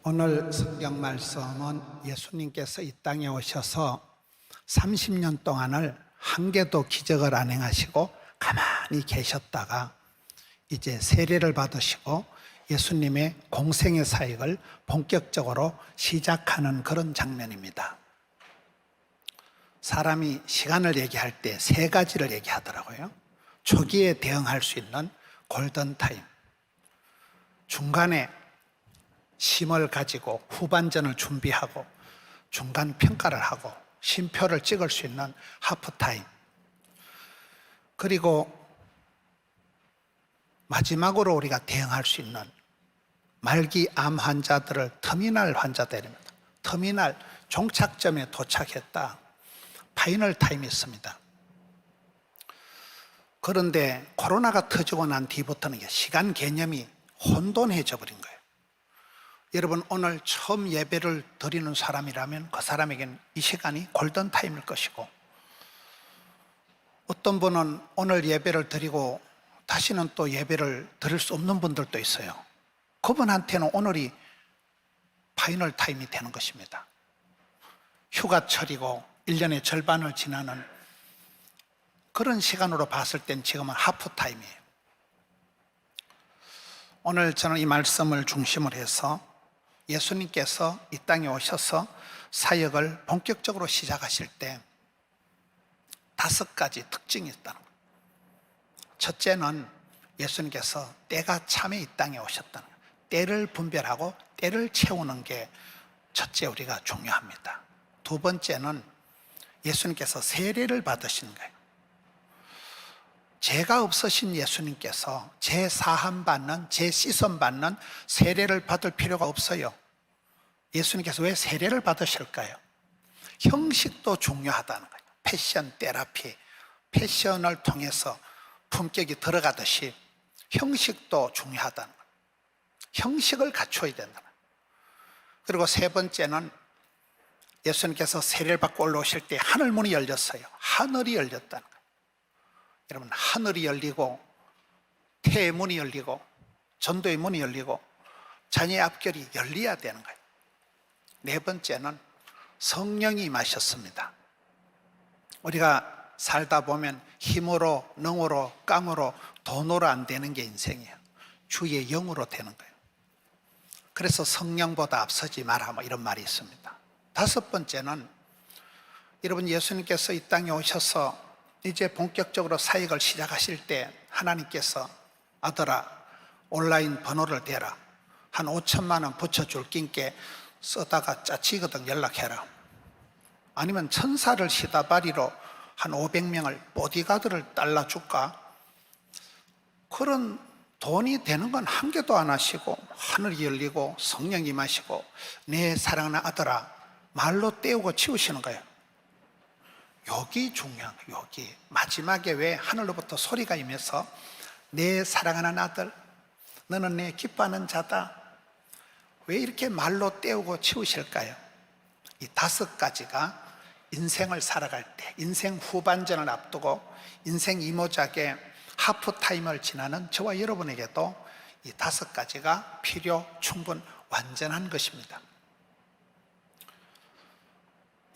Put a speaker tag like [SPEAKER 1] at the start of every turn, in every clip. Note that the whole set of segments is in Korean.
[SPEAKER 1] 오늘 성경 말씀은 예수님께서 이 땅에 오셔서 30년 동안을 한 개도 기적을 안 행하시고 가만히 계셨다가 이제 세례를 받으시고 예수님의 공생의 사역을 본격적으로 시작하는 그런 장면입니다. 사람이 시간을 얘기할 때 세 가지를 얘기하더라고요. 초기에 대응할 수 있는 골든타임, 중간에 심을 가지고 후반전을 준비하고 중간 평가를 하고 쉼표를 찍을 수 있는 하프타임, 그리고 마지막으로 우리가 대응할 수 있는 말기 암 환자들을 터미널 환자들입니다. 터미널 종착점에 도착했다. 파이널 타임이 있습니다. 그런데 코로나가 터지고 난 뒤부터는 시간 개념이 혼돈해져 버린 거예요. 여러분, 오늘 처음 예배를 드리는 사람이라면 그 사람에게는 이 시간이 골든타임일 것이고, 어떤 분은 오늘 예배를 드리고 다시는 또 예배를 드릴 수 없는 분들도 있어요. 그분한테는 오늘이 파이널 타임이 되는 것입니다. 휴가철이고 1년의 절반을 지나는 그런 시간으로 봤을 땐 지금은 하프타임이에요. 오늘 저는 이 말씀을 중심으로 해서 예수님께서 이 땅에 오셔서 사역을 본격적으로 시작하실 때 5가지 특징이 있다는 거예요. 첫째는 예수님께서 때가 참에 이 땅에 오셨다는 거예요. 때를 분별하고 때를 채우는 게 첫째 우리가 중요합니다. 두 번째는 예수님께서 세례를 받으신 거예요. 죄가 없으신 예수님께서 재사함 받는, 재씻음 받는 세례를 받을 필요가 없어요. 예수님께서 왜 세례를 받으실까요? 형식도 중요하다는 거예요. 패션 테라피, 패션을 통해서 품격이 들어가듯이 형식도 중요하다는 거예요. 형식을 갖춰야 된다는 거예요. 그리고 세 번째는 예수님께서 세례를 받고 올라오실 때 하늘 문이 열렸어요. 하늘이 열렸다는 거예요. 여러분, 하늘이 열리고 태의 문이 열리고 전도의 문이 열리고 자녀의 앞결이 열려야 되는 거예요. 네 번째는 성령이 임하셨습니다. 우리가 살다 보면 힘으로, 능으로, 깡으로, 돈으로 안 되는 게 인생이에요. 주의 영으로 되는 거예요. 그래서 성령보다 앞서지 마라, 이런 말이 있습니다. 다섯 번째는 여러분, 예수님께서 이 땅에 오셔서 이제 본격적으로 사역을 시작하실 때 하나님께서 아들아, 온라인 번호를 대라. 한 5천만 원 붙여줄 낀께 쓰다가 짜치거든 연락해라. 아니면 천사를 시다바리로 한 500명을 보디가드를 달라줄까? 그런 돈이 되는 건 한 개도 안 하시고 하늘이 열리고 성령이 임하시고 내 사랑하는 아들아 말로 때우고 치우시는 거예요. 여기 중요한 거예요. 여기 마지막에 왜 하늘로부터 소리가 임해서 내 사랑하는 아들, 너는 내 기뻐하는 자다. 왜 이렇게 말로 때우고 치우실까요? 이 5가지가 인생을 살아갈 때, 인생 후반전을 앞두고 인생 이모작의 하프타임을 지나는 저와 여러분에게도 이 5가지가 필요 충분 완전한 것입니다.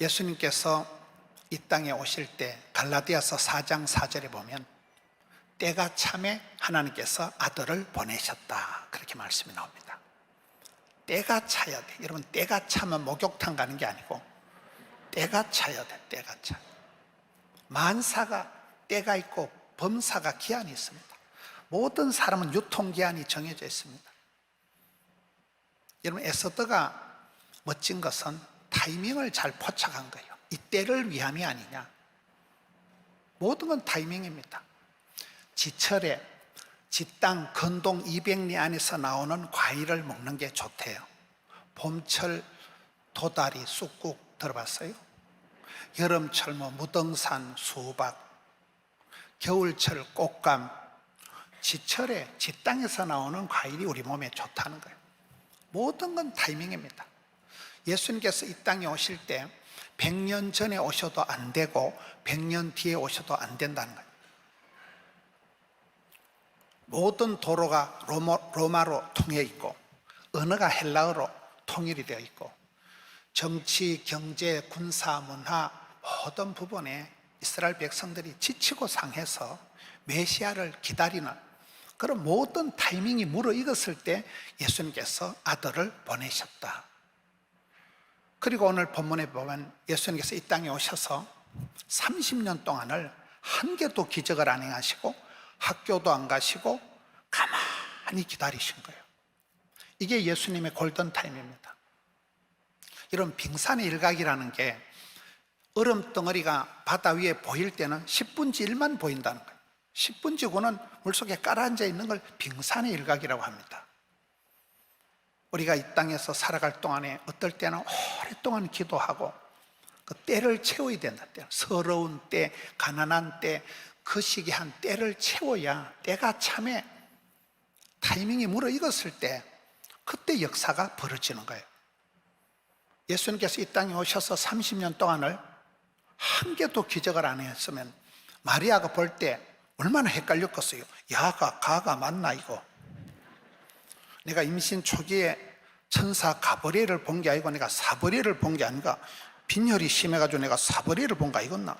[SPEAKER 1] 예수님께서 이 땅에 오실 때 갈라디아서 4장 4절에 보면 때가 참에 하나님께서 아들을 보내셨다, 그렇게 말씀이 나옵니다. 때가 차야 돼. 여러분, 때가 차면 목욕탕 가는 게 아니고 때가 차야 돼. 때가 차. 만사가 때가 있고 범사가 기한이 있습니다. 모든 사람은 유통기한이 정해져 있습니다. 여러분, 에스더가 멋진 것은 타이밍을 잘 포착한 거예요. 이 때를 위함이 아니냐. 모든 건 타이밍입니다. 지철에 지땅 건동 200리 안에서 나오는 과일을 먹는 게 좋대요. 봄철 도다리, 쑥국 들어봤어요? 여름철 무등산, 수박, 겨울철 꽃감, 지철에 지땅에서 나오는 과일이 우리 몸에 좋다는 거예요. 모든 건 타이밍입니다. 예수님께서 이 땅에 오실 때 100년 전에 오셔도 안 되고 100년 뒤에 오셔도 안 된다는 거예요. 모든 도로가 로마로 통해 있고 언어가 헬라어로 통일이 되어 있고 정치, 경제, 군사, 문화 모든 부분에 이스라엘 백성들이 지치고 상해서 메시아를 기다리는 그런 모든 타이밍이 무르익었을 때 예수님께서 아들을 보내셨다. 그리고 오늘 본문에 보면 예수님께서 이 땅에 오셔서 30년 동안을 한 개도 기적을 안 행하시고 학교도 안 가시고 가만히 기다리신 거예요. 이게 예수님의 골든타임입니다. 이런 빙산의 일각이라는 게 얼음 덩어리가 바다 위에 보일 때는 10분지 1만 보인다는 거예요. 10분지 9는 물속에 깔아앉아 있는 걸 빙산의 일각이라고 합니다. 우리가 이 땅에서 살아갈 동안에 어떨 때는 오랫동안 기도하고 그 때를 채워야 된다. 서러운 때, 가난한 때, 그 시기 한 때를 채워야 때가 참에 타이밍이 무르익었을 때 그때 역사가 벌어지는 거예요. 예수님께서 이 땅에 오셔서 30년 동안을 한 개도 기적을 안 했으면 마리아가 볼 때 얼마나 헷갈렸겠어요. 야가 가가 맞나 이거. 내가 임신 초기에 천사 가브리엘을 본 게 아니고 내가 사브리엘을 본 게 아닌가. 빈혈이 심해가지고 내가 사브리엘을 본가 이건나.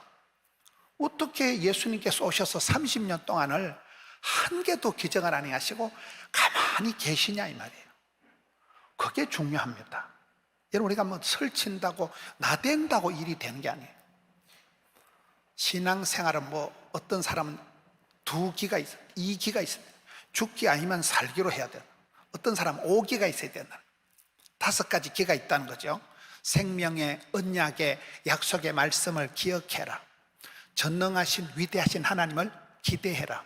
[SPEAKER 1] 어떻게 예수님께서 오셔서 30년 동안을 한 개도 기적을 안 하시고 가만히 계시냐 이 말이에요. 그게 중요합니다. 여러분 우리가 뭐 설친다고 나댄다고 일이 되는 게 아니에요. 신앙생활은 뭐 어떤 사람은 2기가 있어요. 2기가 있어요. 죽기 아니면 살기로 해야 돼요. 어떤 사람은 5기가 있어야 된다. 5가지 기가 있다는 거죠. 생명의 언약의 약속의 말씀을 기억해라. 전능하신 위대하신 하나님을 기대해라.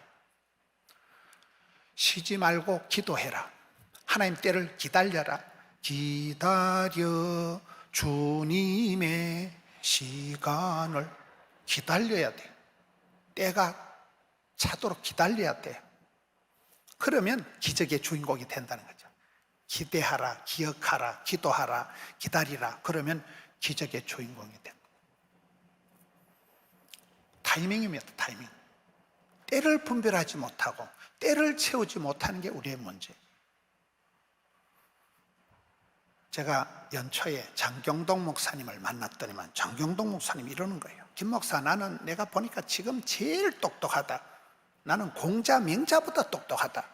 [SPEAKER 1] 쉬지 말고 기도해라. 하나님 때를 기다려라. 기다려 주님의 시간을 기다려야 돼요. 때가 차도록 기다려야 돼요. 그러면 기적의 주인공이 된다는 거죠. 기대하라, 기억하라, 기도하라, 기다리라. 그러면 기적의 주인공이 된다. 타이밍입니다. 타이밍. 때를 분별하지 못하고 때를 채우지 못하는 게 우리의 문제. 제가 연초에 장경동 목사님을 만났더니만 장경동 목사님이 이러는 거예요. 김 목사, 나는 내가 보니까 지금 제일 똑똑하다. 나는 공자 명자보다 똑똑하다.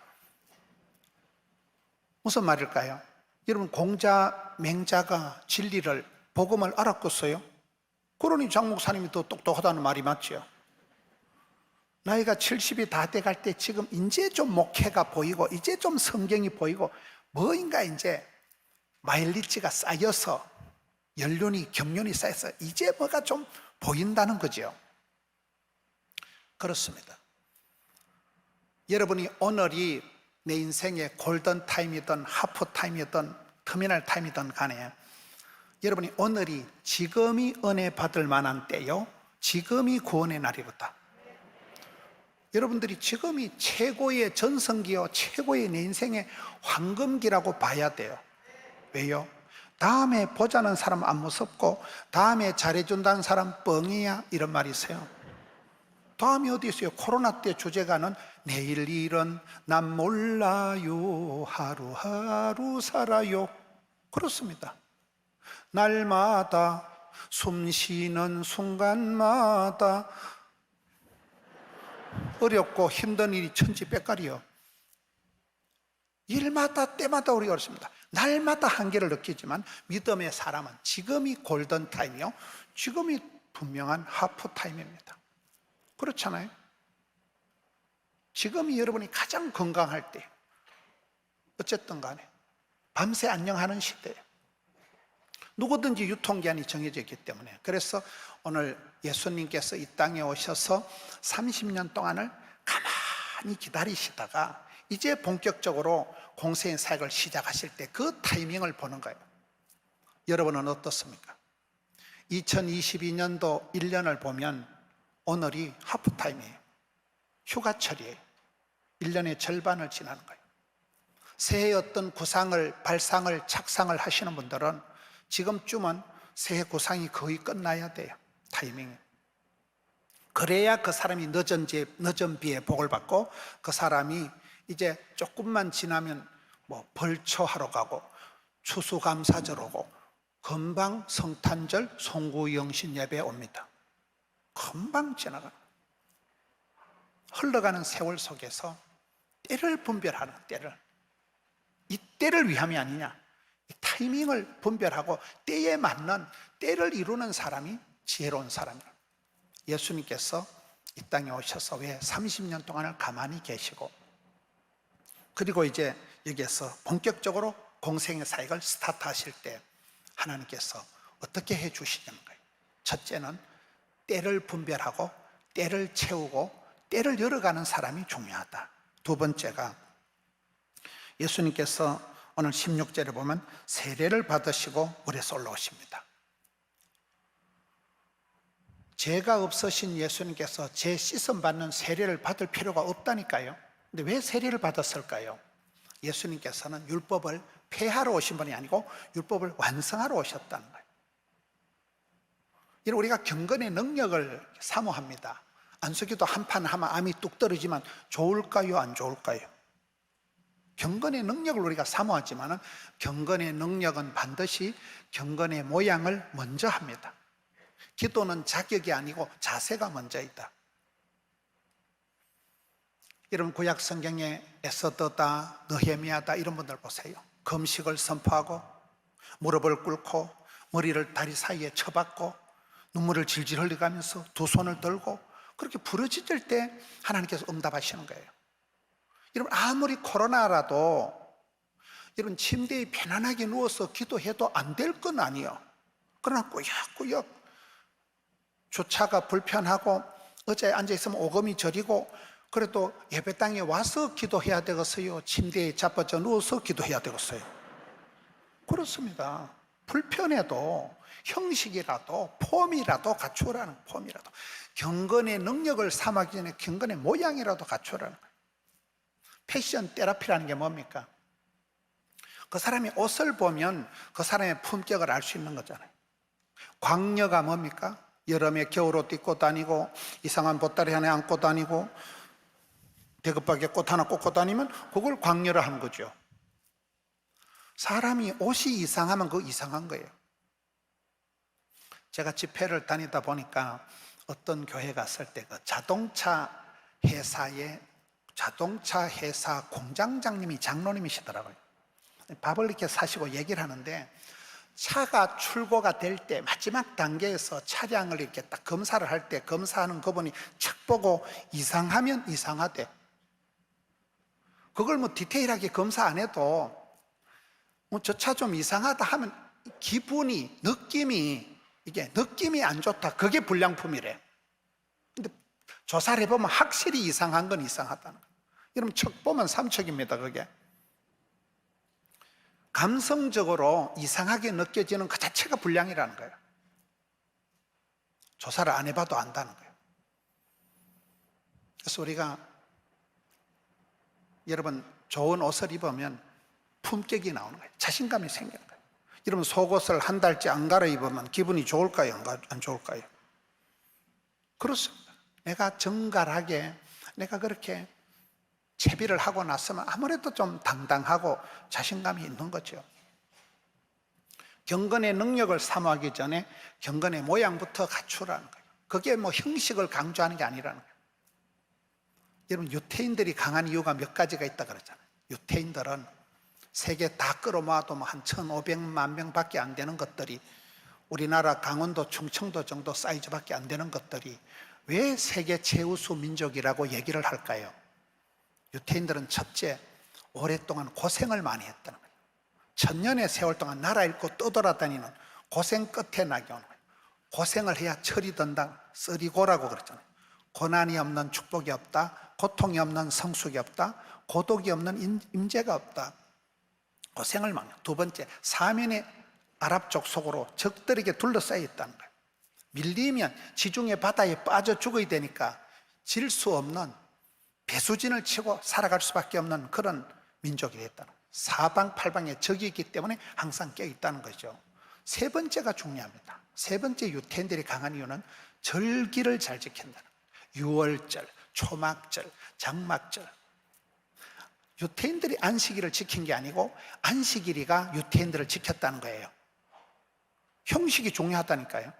[SPEAKER 1] 무슨 말일까요? 여러분 공자 맹자가 진리를 복음을 알았겠어요? 그러니 장 목사님이 더 똑똑하다는 말이 맞죠? 나이가 70이 다 돼갈 때 지금 이제 좀 목회가 보이고 이제 좀 성경이 보이고 뭐인가 이제 마일리지가 쌓여서 연륜이 경륜이 쌓여서 이제 뭐가 좀 보인다는 거죠. 그렇습니다. 여러분이 오늘이 내 인생의 골든타임이든 하프타임이든 터미널타임이든 간에 여러분이 오늘이 지금이 은혜 받을 만한 때요, 지금이 구원의 날이로다. 여러분들이 지금이 최고의 전성기요, 최고의 내 인생의 황금기라고 봐야 돼요. 왜요? 다음에 보자는 사람 안 무섭고 다음에 잘해준다는 사람 뻥이야, 이런 말이 있어요. 다음이 어디 있어요? 코로나 때 주제가는 내일 일은 난 몰라요, 하루하루 살아요. 그렇습니다. 날마다 숨 쉬는 순간마다 어렵고 힘든 일이 천지백갈이요. 일마다 때마다 우리가 그렇습니다. 날마다 한계를 느끼지만 믿음의 사람은 지금이 골든타임이요, 지금이 분명한 하프타임입니다. 그렇잖아요. 지금이 여러분이 가장 건강할 때, 어쨌든 간에 밤새 안녕하는 시대예요. 누구든지 유통기한이 정해져 있기 때문에. 그래서 오늘 예수님께서 이 땅에 오셔서 30년 동안을 가만히 기다리시다가 이제 본격적으로 공생의 사역을 시작하실 때 그 타이밍을 보는 거예요. 여러분은 어떻습니까? 2022년도 1년을 보면 오늘이 하프타임이에요. 휴가철이에요. 1년의 절반을 지나는 거예요. 새해 어떤 구상을, 발상을, 착상을 하시는 분들은 지금쯤은 새해 구상이 거의 끝나야 돼요. 타이밍이. 그래야 그 사람이 늦은 비에 복을 받고 그 사람이 이제 조금만 지나면 뭐 벌초하러 가고 추수감사절 오고 금방 성탄절 송구영신 예배 옵니다. 금방 지나가. 흘러가는 세월 속에서 때를 분별하는, 이 때를 위함이 아니냐, 이 타이밍을 분별하고 때에 맞는, 때를 이루는 사람이 지혜로운 사람이에요. 예수님께서 이 땅에 오셔서 왜 30년 동안을 가만히 계시고, 그리고 이제 여기에서 본격적으로 공생의 사역을 스타트하실 때 하나님께서 어떻게 해 주시냐는 거예요. 첫째는 때를 분별하고 때를 채우고 때를 열어가는 사람이 중요하다. 두 번째가 예수님께서 오늘 16절에 보면 세례를 받으시고 물에서 올라오십니다. 죄가 없으신 예수님께서 죄 씻음 받는 세례를 받을 필요가 없다니까요. 근데 왜 세례를 받았을까요? 예수님께서는 율법을 폐하러 오신 분이 아니고 율법을 완성하러 오셨다는 거예요. 이런 우리가 경건의 능력을 사모합니다. 안수기도 한 판 하면 암이 뚝 떨어지면 좋을까요? 안 좋을까요? 경건의 능력을 우리가 사모하지만 경건의 능력은 반드시 경건의 모양을 먼저 합니다. 기도는 자격이 아니고 자세가 먼저이다. 여러분 구약 성경에 에스더다, 느헤미야다 이런 분들 보세요. 금식을 선포하고 무릎을 꿇고 머리를 다리 사이에 쳐박고 눈물을 질질 흘려가면서 두 손을 들고 그렇게 부르짖을 때 하나님께서 응답하시는 거예요. 여러분 아무리 코로나라도 여러분 침대에 편안하게 누워서 기도해도 안 될 건 아니에요. 그러나 꾸역꾸역 주차가 불편하고 의자에 앉아있으면 오금이 저리고 그래도 예배당에 와서 기도해야 되겠어요? 침대에 자빠져 누워서 기도해야 되겠어요? 그렇습니다. 불편해도 형식이라도 폼이라도 갖추라는, 폼이라도 경건의 능력을 삼하기 전에 경건의 모양이라도 갖추라는 거예요. 패션 테라피라는 게 뭡니까? 그 사람의 옷을 보면 그 사람의 품격을 알 수 있는 거잖아요. 광녀가 뭡니까? 여름에 겨울옷 입고 다니고 이상한 보따리 하나 안고 다니고 대급박에 꽃 하나 꽂고 다니면 그걸 광녀라 하는 거죠. 사람이 옷이 이상하면 그거 이상한 거예요. 제가 집회를 다니다 보니까 어떤 교회 갔을 때 그 자동차 회사 공장장님이 장로님이시더라고요. 밥을 이렇게 사시고 얘기를 하는데 차가 출고가 될 때 마지막 단계에서 차량을 이렇게 딱 검사를 할 때 검사하는 그분이 착 보고 이상하면 이상하대. 그걸 뭐 디테일하게 검사 안 해도 뭐 저 차 좀 이상하다 하면 기분이, 느낌이 안 좋다. 그게 불량품이래. 근데 조사를 해보면 확실히 이상한 건 이상하다는 거예요. 여러분 척 보면 삼척입니다. 그게 감성적으로 이상하게 느껴지는 그 자체가 불량이라는 거예요. 조사를 안 해봐도 안다는 거예요. 그래서 우리가 여러분 좋은 옷을 입으면 품격이 나오는 거예요. 자신감이 생기는 거예요. 여러분 속옷을 한 달째 안 갈아입으면 기분이 좋을까요? 안 좋을까요? 그렇습니다. 내가 정갈하게 내가 그렇게 채비를 하고 났으면 아무래도 좀 당당하고 자신감이 있는 거죠. 경건의 능력을 사모하기 전에 경건의 모양부터 갖추라는 거예요. 그게 뭐 형식을 강조하는 게 아니라는 거예요. 여러분 유태인들이 강한 이유가 몇 가지가 있다 그러잖아요. 유태인들은 세계 다 끌어모아도 한 1,500만 명밖에 안 되는 것들이, 우리나라 강원도 충청도 정도 사이즈밖에 안 되는 것들이 왜 세계 최우수 민족이라고 얘기를 할까요? 유태인들은 첫째, 오랫동안 고생을 많이 했다는 거예요. 1000년의 세월 동안 나라 잃고 떠돌아다니는 고생 끝에 나게 오는 거예요. 고생을 해야 철이 든다. 쓰리고라고 그랬잖아요. 고난이 없는 축복이 없다. 고통이 없는 성숙이 없다. 고독이 없는 임재가 없다. 고생을 많이 해요. 두 번째, 사면의 아랍족 속으로 적들에게 둘러싸여 있다는 거예요. 밀리면 지중해 바다에 빠져 죽어야 되니까 질 수 없는, 배수진을 치고 살아갈 수밖에 없는 그런 민족이 됐다는 거예요. 사방팔방에 적이 있기 때문에 항상 깨어있다는 거죠. 세 번째가 중요합니다. 세 번째 유태인들이 강한 이유는 절기를 잘 지킨다는 거예요. 유월절, 초막절, 장막절. 유태인들이 안식일을 지킨 게 아니고 안식일이가 유태인들을 지켰다는 거예요. 형식이 중요하다니까요.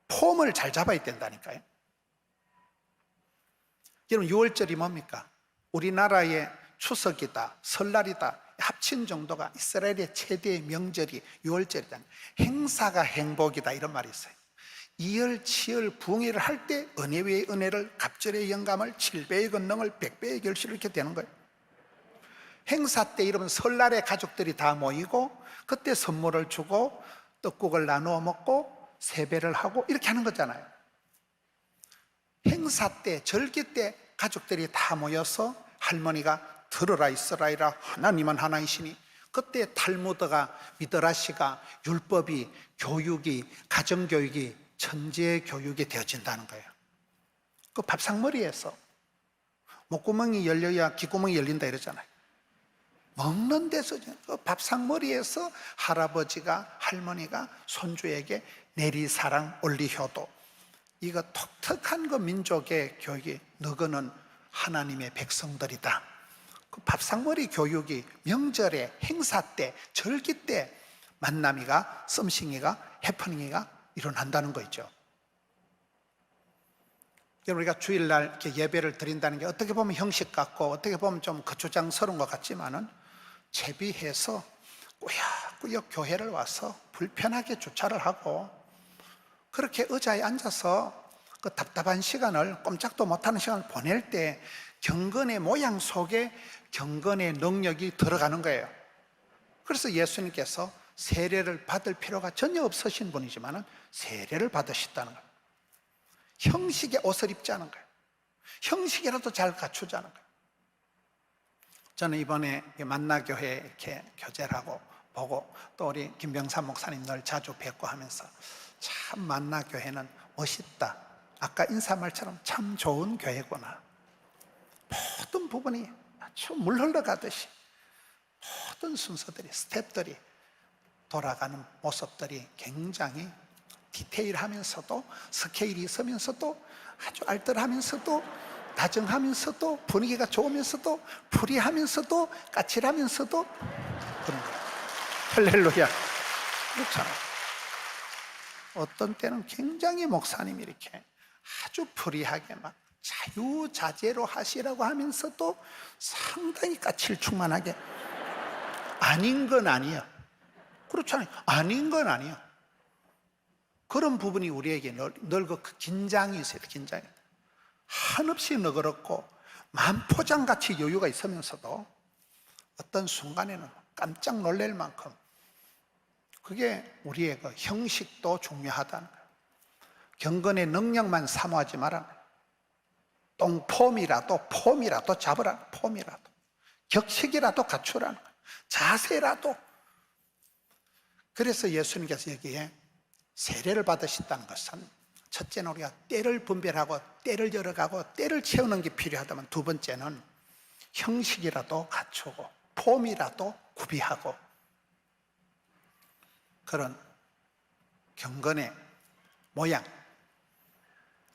[SPEAKER 1] 폼을 잘 잡아야 된다니까요. 여러분, 6월절이 뭡니까? 우리나라의 추석이다, 설날이다 합친 정도가 이스라엘의 최대의 명절이 6월절이다. 행사가 행복이다, 이런 말이 있어요. 이열치열 부흥회를 할 때 은혜 위에 은혜를, 갑절의 영감을, 7배의 권능을, 100배의 결실을, 이렇게 되는 거예요. 행사 때, 이러면 설날에 가족들이 다 모이고 그때 선물을 주고 떡국을 나누어 먹고 세배를 하고 이렇게 하는 거잖아요. 행사 때, 절기 때 가족들이 다 모여서 할머니가 들으라 이스라엘아, 하나님은 하나이시니, 그때 탈무드가, 미드라시가, 율법이, 교육이, 가정교육이, 천재 교육이 되어진다는 거예요. 그 밥상머리에서 목구멍이 열려야 귓구멍이 열린다 이러잖아요. 먹는 데서, 그 밥상머리에서 할아버지가, 할머니가 손주에게 내리사랑 올리효도, 이거 독특한 그 민족의 교육이, 너희는 하나님의 백성들이다. 그 밥상머리 교육이 명절에, 행사 때, 절기 때 만남이가, 썸씽이가, 해프닝이가 일어난다는 거 있죠. 우리가 주일날 이렇게 예배를 드린다는 게 어떻게 보면 형식 같고 어떻게 보면 좀 거추장스러운 것 같지만은, 채비해서 꾸역꾸역 교회를 와서 불편하게 주차를 하고 그렇게 의자에 앉아서 그 답답한 시간을, 꼼짝도 못하는 시간을 보낼 때 경건의 모양 속에 경건의 능력이 들어가는 거예요. 그래서 예수님께서 세례를 받을 필요가 전혀 없으신 분이지만 세례를 받으셨다는 거예요. 형식의 옷을 입지 않은 거예요. 형식이라도 잘 갖추지 않은 거예요. 저는 이번에 만나교회 이렇게 교제를 하고 보고, 또 우리 김병삼 목사님 늘 자주 뵙고 하면서, 참 만나교회는 멋있다, 아까 인사말처럼 참 좋은 교회구나. 모든 부분이 아주 물 흘러가듯이 모든 순서들이, 스텝들이 돌아가는 모습들이 굉장히 디테일하면서도, 스케일이 있으면서도, 아주 알뜰하면서도, 다정하면서도, 분위기가 좋으면서도, 프리하면서도, 까칠하면서도 그런 거예요. 할렐루야. 그렇잖아요. 어떤 때는 굉장히 목사님이 이렇게 아주 프리하게 막 자유자재로 하시라고 하면서도 상당히 까칠충만하게, 아닌 건 아니에요. 그렇잖아요. 아닌 건 아니에요. 그런 부분이 우리에게 늘 그 긴장이 있어요. 긴장이. 한없이 너그럽고 만포장같이 여유가 있으면서도 어떤 순간에는 깜짝 놀랄 만큼, 그게 우리의 그 형식도 중요하다는 거예요. 경건의 능력만 사모하지 말아요. 폼이라도 잡으라. 폼이라도, 격식이라도 갖추라는 거예요. 자세라도. 그래서 예수님께서 여기에 세례를 받으셨다는 것은, 첫째는 우리가 때를 분별하고 때를 열어가고 때를 채우는 게 필요하다면, 두 번째는 형식이라도 갖추고 폼이라도 구비하고, 그런 경건의 모양,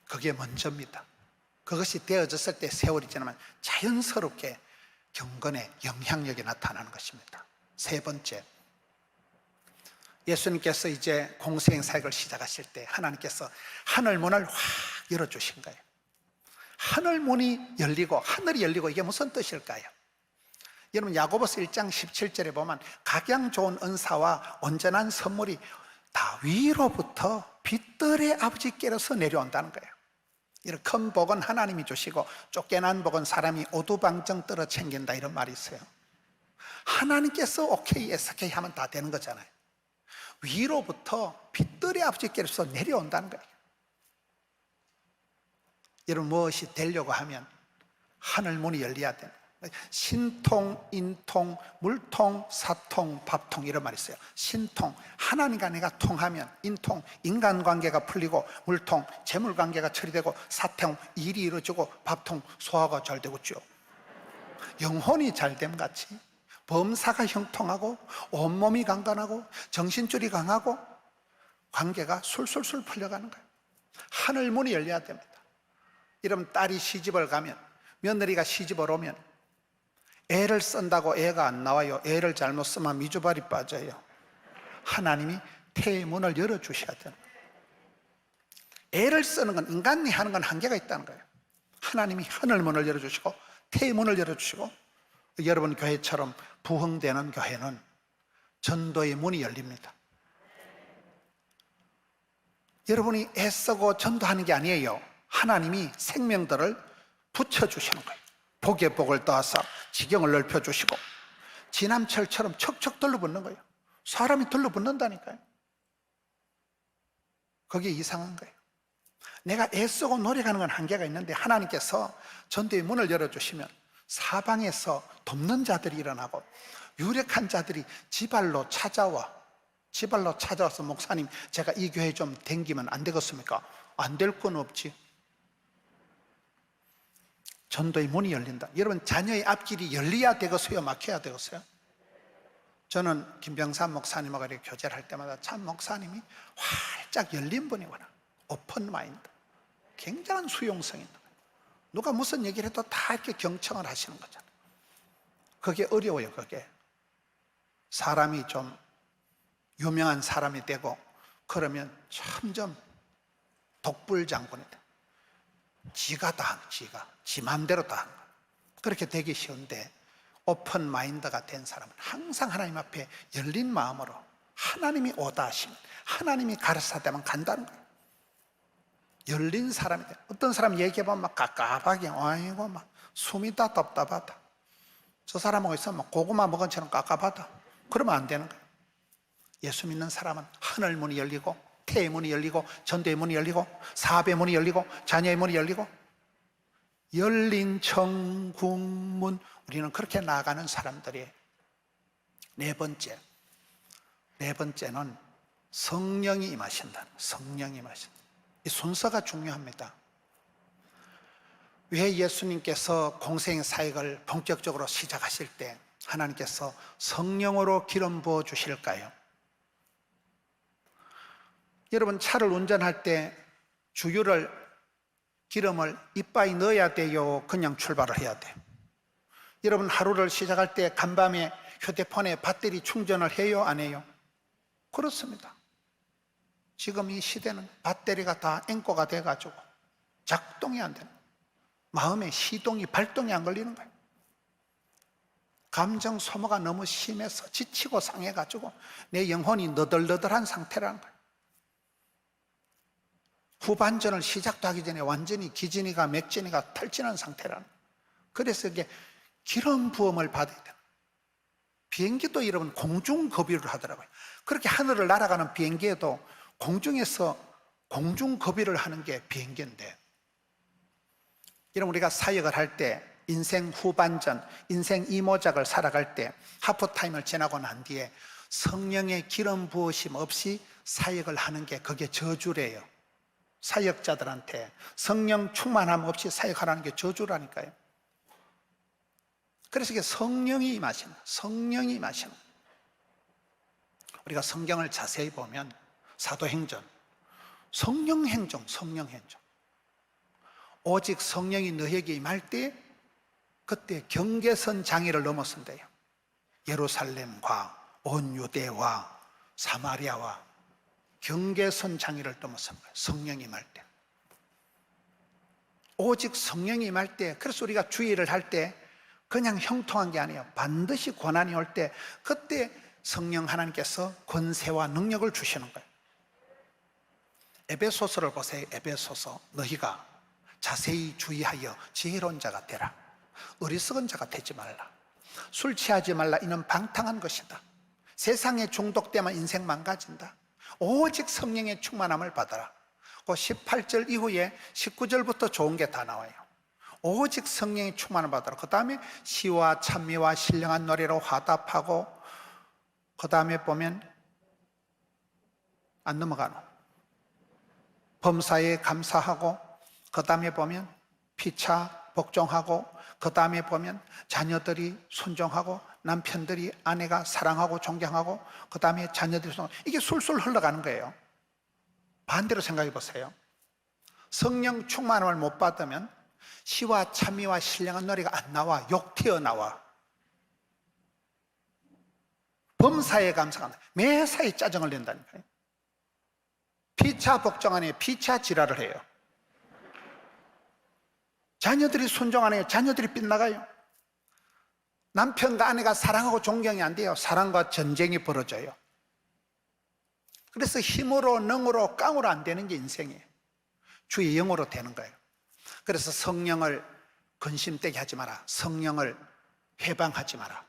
[SPEAKER 1] 그게 먼저입니다. 그것이 되어졌을 때 세월이 지나면 자연스럽게 경건의 영향력이 나타나는 것입니다. 세 번째, 예수님께서 이제 공생 사역을 시작하실 때 하나님께서 하늘 문을 확 열어주신 거예요. 하늘 문이 열리고, 하늘이 열리고, 이게 무슨 뜻일까요? 여러분, 야고보서 1장 17절에 보면 각양 좋은 은사와 온전한 선물이 다 위로부터 빛들의 아버지께로서 내려온다는 거예요. 이런 큰 복은 하나님이 주시고 쫓겨난 복은 사람이 오두방정 떨어 챙긴다, 이런 말이 있어요. 하나님께서 오케이, SK 하면 다 되는 거잖아요. 위로부터 빛들의 아버지께로서 내려온다는 거예요. 여러분, 무엇이 되려고 하면 하늘 문이 열려야 돼요. 신통, 인통, 물통, 사통, 밥통, 이런 말이 있어요. 신통, 하나님과 내가 통하면. 인통, 인간관계가 풀리고. 물통, 재물관계가 처리되고. 사통, 일이 이루어지고. 밥통, 소화가 잘 되고죠. 영혼이 잘됨 같이 범사가 형통하고, 온몸이 강건하고, 정신줄이 강하고, 관계가 술술술 풀려가는 거예요. 하늘 문이 열려야 됩니다. 이러면 딸이 시집을 가면, 며느리가 시집을 오면 애를 쓴다고 애가 안 나와요. 애를 잘못 쓰면 미주발이 빠져요. 하나님이 태의 문을 열어주셔야 돼요. 애를 쓰는 건, 인간이 하는 건 한계가 있다는 거예요. 하나님이 하늘 문을 열어주시고 태의 문을 열어주시고, 여러분 교회처럼 부흥되는 교회는 전도의 문이 열립니다. 여러분이 애쓰고 전도하는 게 아니에요. 하나님이 생명들을 붙여주시는 거예요. 복에 복을 더하사 지경을 넓혀주시고 지남철처럼 척척 들러붙는 거예요. 사람이 들러붙는다니까요. 그게 이상한 거예요. 내가 애쓰고 노력하는 건 한계가 있는데 하나님께서 전도의 문을 열어주시면 사방에서 돕는 자들이 일어나고 유력한 자들이 지발로 찾아와서 목사님, 제가 이 교회 좀 댕기면 안 되겠습니까? 안 될 건 없지. 전도의 문이 열린다. 여러분, 자녀의 앞길이 열려야 되겠어요? 막혀야 되겠어요? 저는 김병삼 목사님하고 이렇게 교제를 할 때마다 참 목사님이 활짝 열린 분이구나. 오픈 마인드. 굉장한 수용성이 있는 거예요. 누가 무슨 얘기를 해도 다 이렇게 경청을 하시는 거잖아요. 그게 어려워요. 그게 사람이 좀 유명한 사람이 되고 그러면 점점 독불장군이 돼. 지가 다 하는, 지 마음대로 다 하는 거예요. 그렇게 되기 쉬운데 오픈 마인드가 된 사람은 항상 하나님 앞에 열린 마음으로 하나님이 오다 하시면, 하나님이 가르쳐다면 간다는 거예요. 열린 사람이 돼. 어떤 사람 얘기해보면 막 깝깝하게, 아이고 막 숨이 다 답답하다, 저 사람하고 있으면 막 고구마 먹은 처럼 깝깝하다, 그러면 안 되는 거예요. 예수 믿는 사람은 하늘 문이 열리고 태의 문이 열리고 전도의 문이 열리고 사업의 문이 열리고 자녀의 문이 열리고 열린 천국문, 우리는 그렇게 나아가는 사람들이에요. 네 번째는 성령이 임하신다. 성령이 임하신다. 이 순서가 중요합니다. 왜 예수님께서 공생 사역을 본격적으로 시작하실 때 하나님께서 성령으로 기름 부어 주실까요? 여러분, 차를 운전할 때 주유를, 기름을 이빠이 넣어야 돼요? 그냥 출발을 해야 돼요? 여러분, 하루를 시작할 때 간밤에 휴대폰에 배터리 충전을 해요? 안 해요? 그렇습니다. 지금 이 시대는 배터리가 다 앵꼬가 돼가지고 작동이 안 되는 거예요. 마음의 시동이, 발동이 안 걸리는 거예요. 감정 소모가 너무 심해서 지치고 상해가지고 내 영혼이 너덜너덜한 상태라는 거예요. 후반전을 시작도 하기 전에 완전히 기진이가 맥진이가 탈진한 상태라는 거예요. 그래서 이게 기름 부음을 받아야 돼요. 비행기도 여러분 공중급유를 하더라고요. 그렇게 하늘을 날아가는 비행기에도 공중에서 공중급유를 하는 게 비행기인데, 여러분 우리가 사역을 할 때 인생 후반전, 인생 이모작을 살아갈 때 하프타임을 지나고 난 뒤에 성령의 기름 부으심 없이 사역을 하는 게 그게 저주래요. 사역자들한테 성령 충만함 없이 사역하라는 게 저주라니까요. 그래서 이게 성령이 임하시는, 성령이 임하시는. 우리가 성경을 자세히 보면 사도행전, 성령행정, 성령행정. 오직 성령이 너에게 임할 때 그때 경계선 장애를 넘어선대요. 예루살렘과 온 유대와 사마리아와 경계선 장애를 넘어선 거예요. 성령이 임할 때. 오직 성령이 임할 때, 그래서 우리가 주의를 할 때 그냥 형통한 게 아니에요. 반드시 고난이 올 때 그때 성령 하나님께서 권세와 능력을 주시는 거예요. 에베소서를 보세요. 에베소서, 너희가 자세히 주의하여 지혜로운 자가 되라. 어리석은 자가 되지 말라. 술 취하지 말라. 이는 방탕한 것이다. 세상에 중독되면 인생 망가진다. 오직 성령의 충만함을 받아라. 그 18절 이후에 19절부터 좋은 게 다 나와요. 오직 성령의 충만을 받아라. 그 다음에 시와 찬미와 신령한 노래로 화답하고, 그 다음에 보면 안 넘어가노. 범사에 감사하고, 그 다음에 보면 피차 복종하고, 그 다음에 보면 자녀들이 순종하고, 남편들이 아내가 사랑하고 존경하고, 그 다음에 자녀들이 순종하고. 이게 술술 흘러가는 거예요. 반대로 생각해 보세요. 성령 충만함을 못 받으면 시와 찬미와 신령한 노래가 안 나와. 욕 튀어나와. 범사에 감사한다. 매사에 짜증을 낸다니까요. 피차 복종 안 해요. 피차 지랄을 해요. 자녀들이 순종 안 해요. 자녀들이 빗나가요. 남편과 아내가 사랑하고 존경이 안 돼요. 사랑과 전쟁이 벌어져요. 그래서 힘으로 능으로 깡으로 안 되는 게 인생이에요. 주의 영으로 되는 거예요. 그래서 성령을 근심되게 하지 마라. 성령을 회방하지 마라.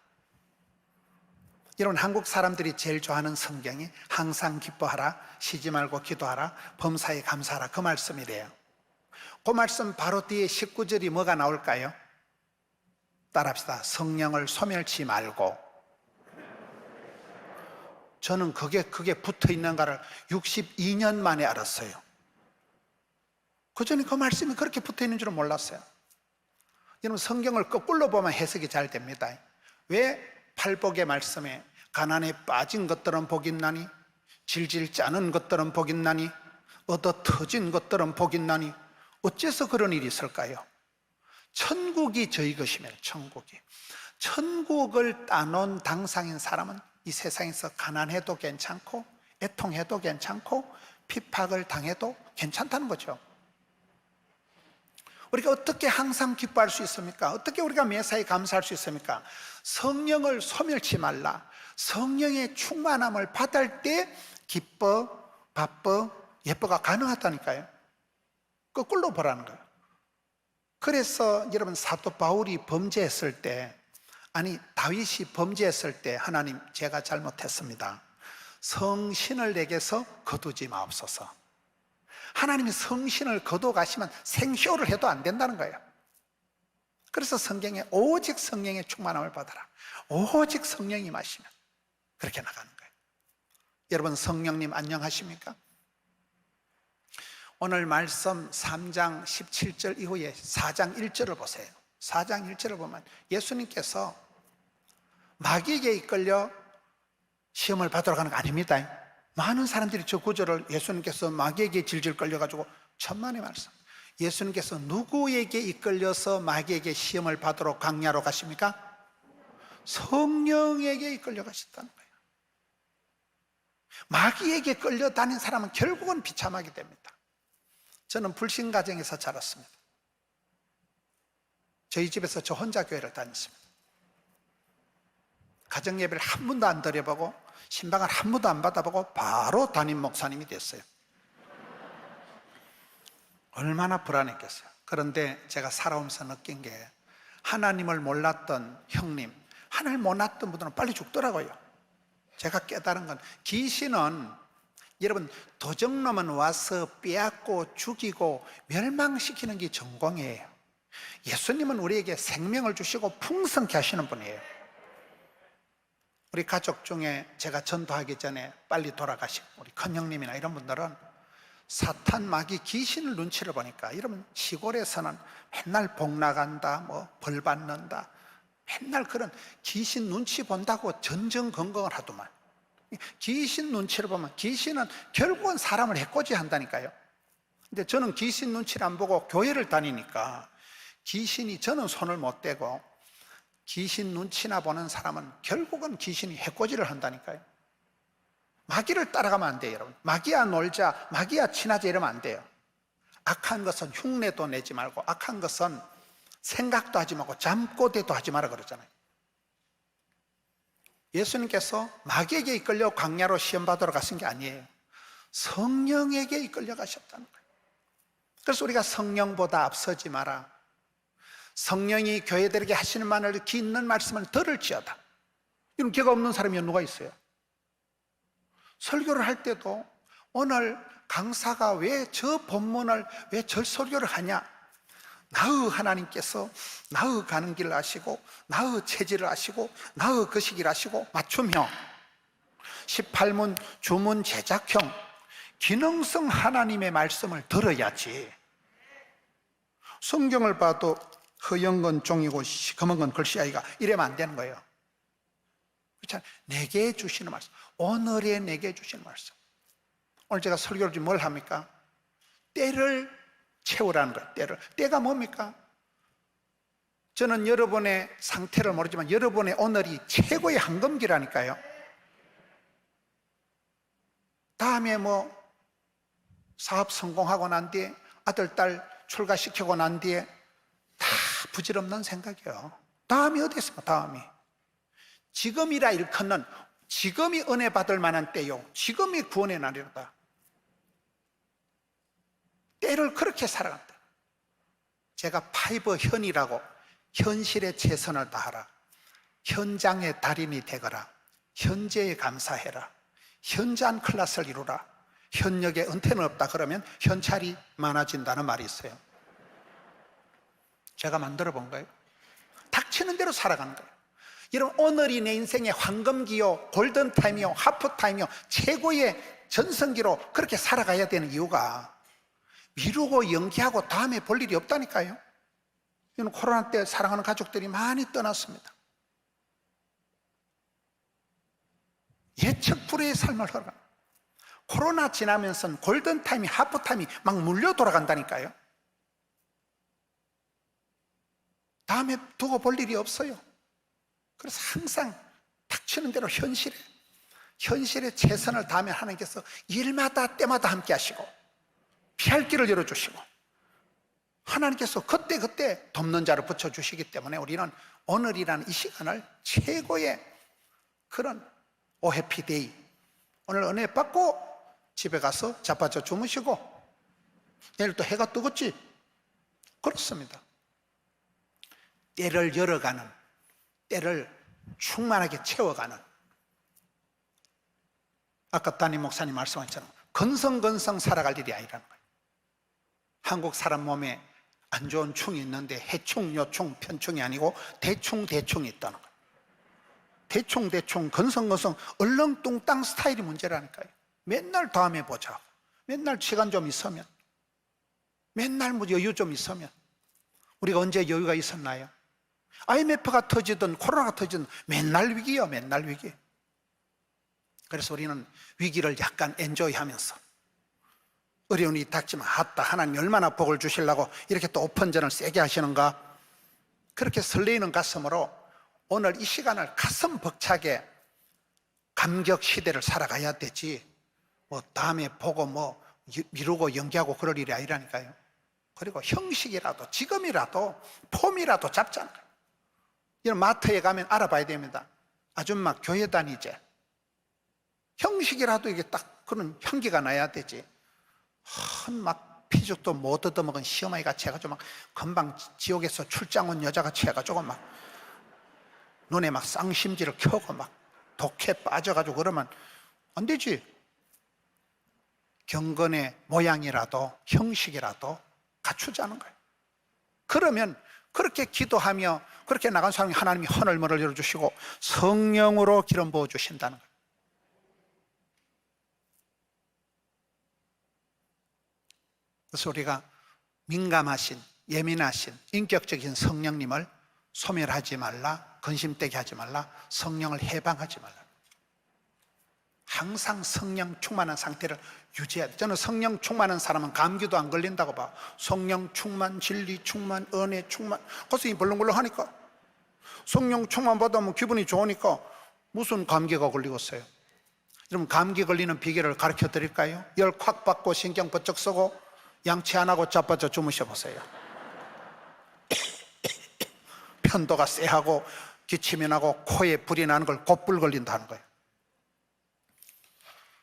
[SPEAKER 1] 여러분, 한국 사람들이 제일 좋아하는 성경이 항상 기뻐하라, 쉬지 말고 기도하라, 범사에 감사하라, 그 말씀이래요. 그 말씀 바로 뒤에 19절이 뭐가 나올까요? 따라합시다. 성령을 소멸치 말고. 저는 그게 붙어 있는가를 62년 만에 알았어요. 그전에 그 말씀이 그렇게 붙어 있는 줄은 몰랐어요. 여러분, 성경을 거꾸로 보면 해석이 잘 됩니다. 왜 팔복의 말씀에 가난에 빠진 것들은 복 있나니, 질질 짜는 것들은 복 있나니, 얻어 터진 것들은 복 있나니, 어째서 그런 일이 있을까요? 천국이 저희 것이며, 천국을 따놓은 당상인 사람은 이 세상에서 가난해도 괜찮고 애통해도 괜찮고 핍박을 당해도 괜찮다는 거죠. 우리가 어떻게 항상 기뻐할 수 있습니까? 어떻게 우리가 매사에 감사할 수 있습니까? 성령을 소멸치 말라. 성령의 충만함을 받을 때 기뻐, 바빠, 예뻐가 가능하다니까요. 거꾸로 보라는 거예요. 그래서 여러분, 사도 바울이 범죄했을 때, 아니 다윗이 범죄했을 때, 하나님 제가 잘못했습니다, 성신을 내게서 거두지 마옵소서. 하나님이 성신을 거둬 가시면 생쇼를 해도 안 된다는 거예요. 그래서 성경에 오직 성령의 충만함을 받아라, 오직 성령이 마시면 그렇게 나가는 거예요. 여러분, 성령님 안녕하십니까? 오늘 말씀 3장 17절 이후에 4장 1절을 보세요. 4장 1절을 보면 예수님께서 마귀에게 이끌려 시험을 받으러 가는 거 아닙니다. 많은 사람들이 저 구절을 예수님께서 마귀에게 질질 끌려가지고 천만의 말씀, 예수님께서 누구에게 이끌려서 마귀에게 시험을 받으러 광야로 가십니까? 성령에게 이끌려 가셨다는 거예요. 마귀에게 끌려다닌 사람은 결국은 비참하게 됩니다. 저는 불신 가정에서 자랐습니다. 저희 집에서 저 혼자 교회를 다녔습니다. 가정 예배를 한 번도 안 드려보고 신방을 한 번도 안 받아보고 바로 담임 목사님이 됐어요. 얼마나 불안했겠어요. 그런데 제가 살아오면서 느낀 게, 하나님을 몰랐던 형님, 하나님을 몰랐던 분들은 빨리 죽더라고요. 제가 깨달은 건, 귀신은 여러분, 도적놈은 와서 빼앗고 죽이고 멸망시키는 게 전공이에요. 예수님은 우리에게 생명을 주시고 풍성케 하시는 분이에요. 우리 가족 중에 제가 전도하기 전에 빨리 돌아가신 우리 큰형님이나 이런 분들은 사탄, 마귀, 귀신을 눈치를 보니까, 여러분, 시골에서는 맨날 복 나간다, 뭐 벌 받는다, 맨날 그런 귀신 눈치 본다고 전전긍긍을 하더만. 귀신 눈치를 보면 귀신은 결국은 사람을 해코지 한다니까요. 근데 저는 귀신 눈치를 안 보고 교회를 다니니까, 귀신이, 저는 손을 못 대고 귀신 눈치나 보는 사람은 결국은 귀신이 해코지를 한다니까요. 마귀를 따라가면 안 돼요, 여러분. 마귀야 놀자, 마귀야 친하자 이러면 안 돼요. 악한 것은 흉내도 내지 말고, 악한 것은 생각도 하지 말고 잠꼬대도 하지 마라 그러잖아요. 예수님께서 마귀에게 이끌려 광야로 시험 받으러 가신 게 아니에요. 성령에게 이끌려 가셨다는 거예요. 그래서 우리가 성령보다 앞서지 마라. 성령이 교회들에게 하시는 말을 귀 있는 말씀을 들을지어다. 이런 귀가 없는 사람이 누가 있어요? 설교를 할 때도 오늘 강사가 왜 저 본문을, 왜 저 설교를 하냐? 나의 하나님께서 나의 가는 길을 아시고, 나의 체질을 아시고, 나의 거시기를 아시고, 맞춤형 18문 주문 제작형 기능성 하나님의 말씀을 들어야지. 성경을 봐도 허연 건 종이고 시커먼 건 글씨아이가 이러면 안 되는 거예요. 그렇잖아요. 내게 주시는 말씀, 오늘의 내게 주시는 말씀. 오늘 제가 설교를 좀 뭘 합니까? 때를 채우라는 거예요. 때가 뭡니까? 저는 여러분의 상태를 모르지만 여러분의 오늘이 최고의 황금기라니까요. 다음에 뭐 사업 성공하고 난 뒤에 아들, 딸 출가시키고 난 뒤에 다 부질없는 생각이에요. 다음이 어디 있습니까? 다음이. 지금이라 일컫는, 지금이 은혜 받을 만한 때요, 지금이 구원의 날이로다. 때를 그렇게 살아간다. 제가 파이브 현이라고, 현실에 최선을 다하라, 현장의 달인이 되거라, 현재에 감사해라, 현장 클래스를 이루라, 현역에 은퇴는 없다 그러면 현찰이 많아진다는 말이 있어요. 제가 만들어 본 거예요. 닥치는 대로 살아가는 거예요. 여러분, 오늘이 내 인생의 황금기요, 골든타임이요, 하프타임이요, 최고의 전성기로 그렇게 살아가야 되는 이유가, 미루고 연기하고 다음에 볼 일이 없다니까요. 이는 코로나 때 사랑하는 가족들이 많이 떠났습니다. 예측 불허의 삶을 살아가. 코로나 지나면서는 골든타임이, 하프타임이 막 물려 돌아간다니까요. 다음에 두고 볼 일이 없어요. 그래서 항상 닥치는 대로 현실에 최선을 다하면 하나님께서 일마다 때마다 함께 하시고 피할 길을 열어주시고, 하나님께서 그때 돕는 자를 붙여주시기 때문에 우리는 오늘이라는 이 시간을 최고의 그런 해피데이, 오늘 은혜 받고 집에 가서 자빠져 주무시고 내일 또 해가 뜨겠지, 그렇습니다. 때를 열어가는, 때를 충만하게 채워가는, 아까 담임 목사님 말씀하셨처럼 건성건성 살아갈 일이 아니라는 거예요. 한국 사람 몸에 안 좋은 충이 있는데 해충, 요충, 편충이 아니고 대충이 있다는 거예요. 대충 건성건성 얼렁뚱땅 스타일이 문제라니까요. 맨날 다음에 보자, 맨날 시간 좀 있으면, 맨날 뭐 여유 좀 있으면. 우리가 언제 여유가 있었나요? IMF가 터지든 코로나가 터지든 맨날 위기예요, 맨날 위기. 그래서 우리는 위기를 약간 엔조이하면서, 어려운 일이 닥치면 아따, 하나님 얼마나 복을 주시려고 이렇게 또 오픈전을 세게 하시는가, 그렇게 설레이는 가슴으로 오늘 이 시간을 가슴 벅차게 감격 시대를 살아가야 되지, 뭐 다음에 보고 뭐 미루고 연기하고 그럴 일이 아니라니까요. 그리고 형식이라도, 지금이라도, 폼이라도 잡잖아요. 이런 마트에 가면 알아봐야 됩니다. 아줌마 교회 다니지? 형식이라도 이게 딱 그런 향기가 나야 되지. 막 피죽도 못 얻어먹은 시어머니 같이 해가지고 막 금방 지옥에서 출장 온 여자 같이 해가지고 막 눈에 막 쌍심지를 켜고 막 독해 빠져가지고 그러면 안 되지. 경건의 모양이라도 형식이라도 갖추자는 거예요. 그러면 그렇게 기도하며 그렇게 나간 사람이 하나님이 하늘문을 열어주시고 성령으로 기름 부어주신다는 거예요. 그래서 우리가 민감하신, 예민하신, 인격적인 성령님을 소멸하지 말라, 근심되게 하지 말라, 성령을 해방하지 말라. 항상 성령 충만한 상태를 유지해야 돼. 저는 성령 충만한 사람은 감기도 안 걸린다고 봐. 성령 충만, 진리 충만, 은혜 충만. 그래서 이 벌렁벌렁하니까, 성령 충만 받으면 기분이 좋으니까 무슨 감기가 걸리겠어요? 여러분, 감기 걸리는 비결을 가르쳐 드릴까요? 열 콱 받고 신경 번쩍 쓰고 양치 안 하고 자빠져 주무셔 보세요. 편도가 쎄하고 기침이 나고 코에 불이 나는 걸 곧불 걸린다는 거예요.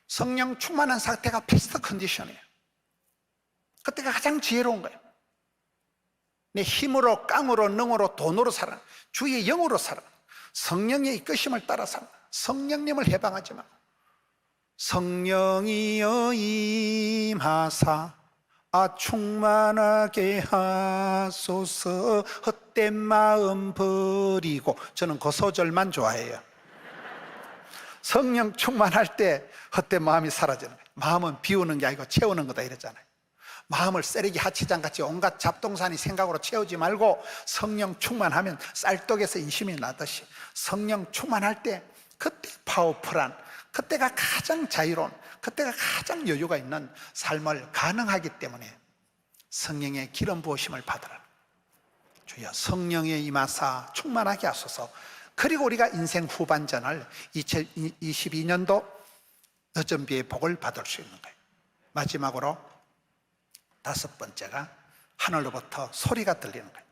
[SPEAKER 1] 성령 충만한 상태가 베스트 컨디션이에요. 그때가 가장 지혜로운 거예요. 내 힘으로, 깡으로, 능으로, 돈으로 살아, 주의 영으로 살아, 성령의 이끄심을 따라 살아. 성령님을 해방하지 마. 성령이여 임하사 충만하게 하소서, 헛된 마음 버리고. 저는 그 소절만 좋아해요. 성령 충만할 때 헛된 마음이 사라지는 거예요. 마음은 비우는 게 아니고 채우는 거다 이랬잖아요. 마음을 쓰레기 하치장같이 온갖 잡동사니 생각으로 채우지 말고 성령 충만하면 쌀떡에서 인심이 나듯이 성령 충만할 때 그때 파워풀한, 그때가 가장 자유로운, 그때가 가장 여유가 있는 삶을 가능하기 때문에 성령의 기름 부으심을 받으라. 주여 성령의 임하사 충만하게 하소서. 그리고 우리가 인생 후반전을 2022년도 늦은 비의 복을 받을 수 있는 거예요. 마지막으로 5번째가 하늘로부터 소리가 들리는 거예요.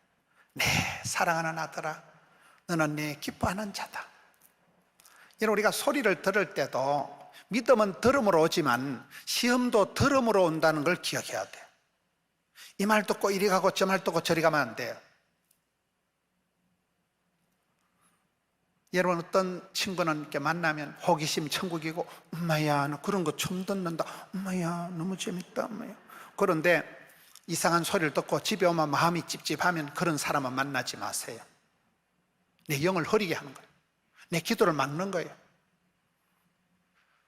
[SPEAKER 1] 내 사랑하는 아들아, 너는 내 기뻐하는 자다. 여러분, 우리가 소리를 들을 때도 믿음은 들음으로 오지만 시험도 들음으로 온다는 걸 기억해야 돼요. 이 말 듣고 이리 가고 저 말 듣고 저리 가면 안 돼요. 여러분, 어떤 친구는 이렇게 만나면 호기심 천국이고, 엄마야 너 그런 거 처음 듣는다, 엄마야 너무 재밌다, 엄마야. 그런데 이상한 소리를 듣고 집에 오면 마음이 찝찝하면 그런 사람은 만나지 마세요. 내 영을 흐리게 하는 거예요. 내 기도를 막는 거예요.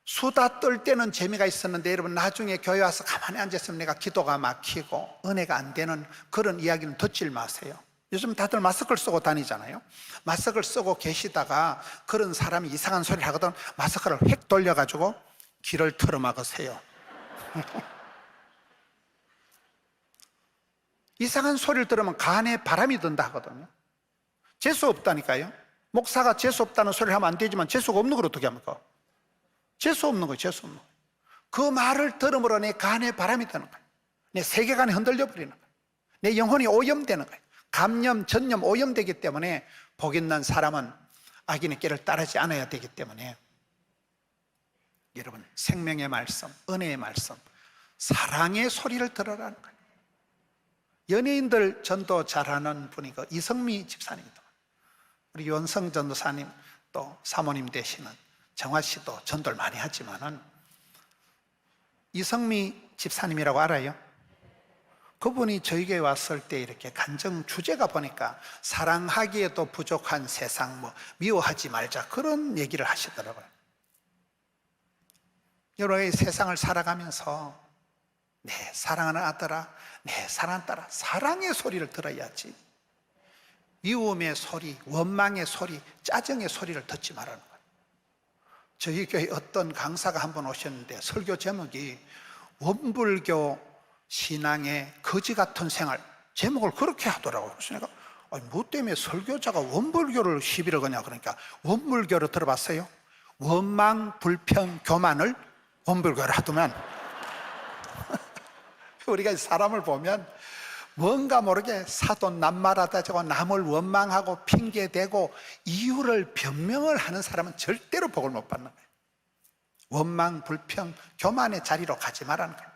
[SPEAKER 1] 수다 떨 때는 재미가 있었는데 여러분, 나중에 교회 와서 가만히 앉았으면 내가 기도가 막히고 은혜가 안 되는 그런 이야기는 듣질 마세요. 요즘 다들 마스크를 쓰고 다니잖아요. 마스크를 쓰고 계시다가 그런 사람이 이상한 소리를 하거든, 마스크를 획 돌려가지고 귀를 틀어막으세요. 이상한 소리를 들으면 간에 바람이 든다 하거든요. 재수 없다니까요. 목사가 재수 없다는 소리를 하면 안 되지만 재수가 없는 걸 어떻게 합니까? 재수 없는 거예요. 재수 없는 거예요. 그 말을 들음으로 내 간에 바람이 드는 거예요. 내 세계관이 흔들려 버리는 거예요. 내 영혼이 오염되는 거예요. 감염, 전염, 오염되기 때문에 복 있는 사람은 악인의 길을 따르지 않아야 되기 때문에 여러분, 생명의 말씀, 은혜의 말씀, 사랑의 소리를 들으라는 거예요. 연예인들 전도 잘하는 분이 그 이성미 집사님입니다. 우리 윤성 전도사님, 또 사모님 되시는 정화 씨도 전도를 많이 하지만은 이성미 집사님이라고 알아요? 그분이 저희 교회 왔을 때 이렇게 간증 주제가 보니까 사랑하기에도 부족한 세상, 미워하지 말자, 그런 얘기를 하시더라고요. 여러분, 세상을 살아가면서 내 사랑하는 아들아, 내 사랑하는 딸아, 사랑의 소리를 들어야지. 미움의 소리, 원망의 소리, 짜증의 소리를 듣지 말라는 거예요. 저희 교회 어떤 강사가 한 번 오셨는데 설교 제목이 원불교 신앙의 거지 같은 생활, 제목을 그렇게 하더라고요. 그래서 내가 뭐 때문에 설교자가 원불교를 시비를 거냐, 그러니까 원불교를 들어봤어요? 원망, 불평, 교만을 원불교를 하더만 우리가 사람을 보면 뭔가 모르게 사돈 낱말하다저고 남을 원망하고 핑계대고 이유를 변명을 하는 사람은 절대로 복을 못 받는 거예요. 원망, 불평, 교만의 자리로 가지 말라는 거예요.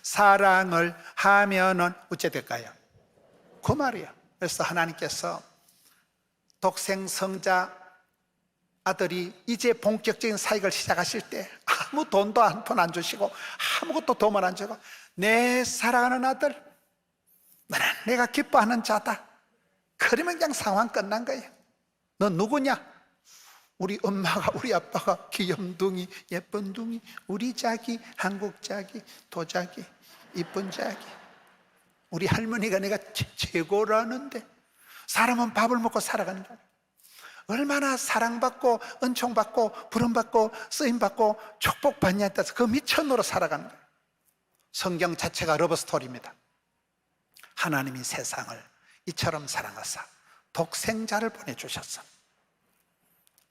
[SPEAKER 1] 사랑을 하면은 어째 될까요? 그 말이에요. 그래서 하나님께서 독생 성자 아들이 이제 본격적인 사역을 시작하실 때 아무 돈도 한 푼 안 주시고 아무것도 도움을 안 주고 내 사랑하는 아들, 너는 내가 기뻐하는 자다. 그러면 그냥 상황 끝난 거예요. 너 누구냐? 우리 엄마가, 우리 아빠가 귀염둥이, 예쁜둥이, 우리 자기, 한국 자기, 도자기, 이쁜 자기, 우리 할머니가 내가 최고라는데 사람은 밥을 먹고 살아가는 거예요. 얼마나 사랑받고 은총받고 부름받고 쓰임받고 축복받냐에 따라서 그 미천으로 살아가는 거예요. 성경 자체가 러브스토리입니다. 하나님이 세상을 이처럼 사랑하사 독생자를 보내주셨어.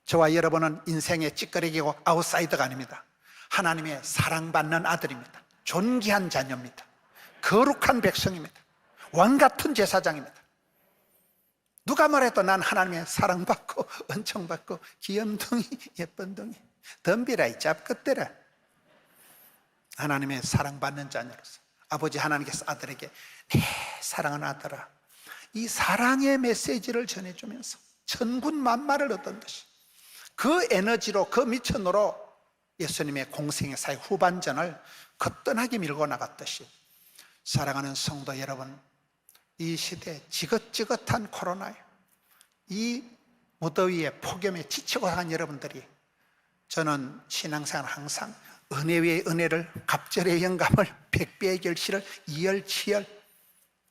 [SPEAKER 1] 저와 여러분은 인생의 찌끄레기고 아웃사이더가 아닙니다. 하나님의 사랑받는 아들입니다. 존귀한 자녀입니다. 거룩한 백성입니다. 왕같은 제사장입니다. 누가 말해도 난 하나님의 사랑받고 은총받고 귀염둥이 예쁜둥이 덤비라 이 짭것들아, 하나님의 사랑받는 자녀로서 아버지 하나님께서 아들에게 내 사랑하는 아들아, 이 사랑의 메시지를 전해주면서 천군만마를 얻은 듯이 그 에너지로, 그 미천으로 예수님의 공생의 사역 후반전을 거뜬하게 밀고 나갔듯이, 사랑하는 성도 여러분, 이 시대 지긋지긋한 코로나에, 이 무더위에 폭염에 지치고 한 여러분들이, 저는 신앙생활 항상 은혜 위에 은혜를, 갑절의 영감을, 백배의 결실을, 이열치열,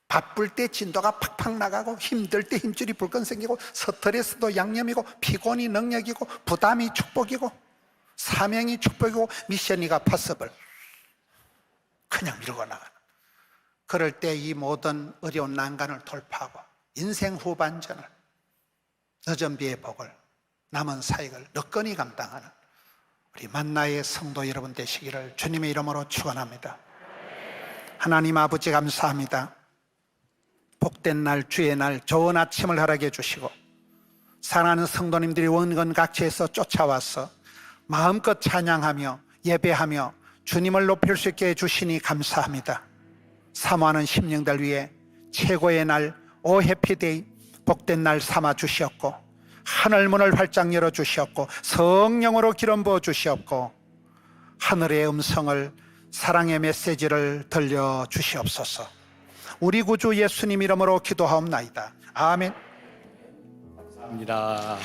[SPEAKER 1] 바쁠 때 진도가 팍팍 나가고 힘들 때 힘줄이 불끈 생기고 스트레스도 양념이고 피곤이 능력이고 부담이 축복이고 사명이 축복이고 미션이가 파서블, 그냥 밀고 나가는, 그럴 때 이 모든 어려운 난간을 돌파하고 인생 후반전을, 늦은 비의 복을, 남은 사역을 너끈히 감당하는 우리 만나의 성도 여러분 되시기를 주님의 이름으로 축원합니다. 하나님 아버지 감사합니다. 복된 날, 주의 날, 좋은 아침을 허락해 주시고 사랑하는 성도님들이 원건 각지에서 쫓아와서 마음껏 찬양하며 예배하며 주님을 높일 수 있게 해주시니 감사합니다. 사모하는 심령들 위해 최고의 날, 오 해피데이, 복된 날 삼아 주시었고 하늘문을 활짝 열어 주시었고 성령으로 기름 부어 주시었고 하늘의 음성을, 사랑의 메시지를 들려 주시옵소서. 우리 구주 예수님 이름으로 기도하옵나이다. 아멘.
[SPEAKER 2] 감사합니다.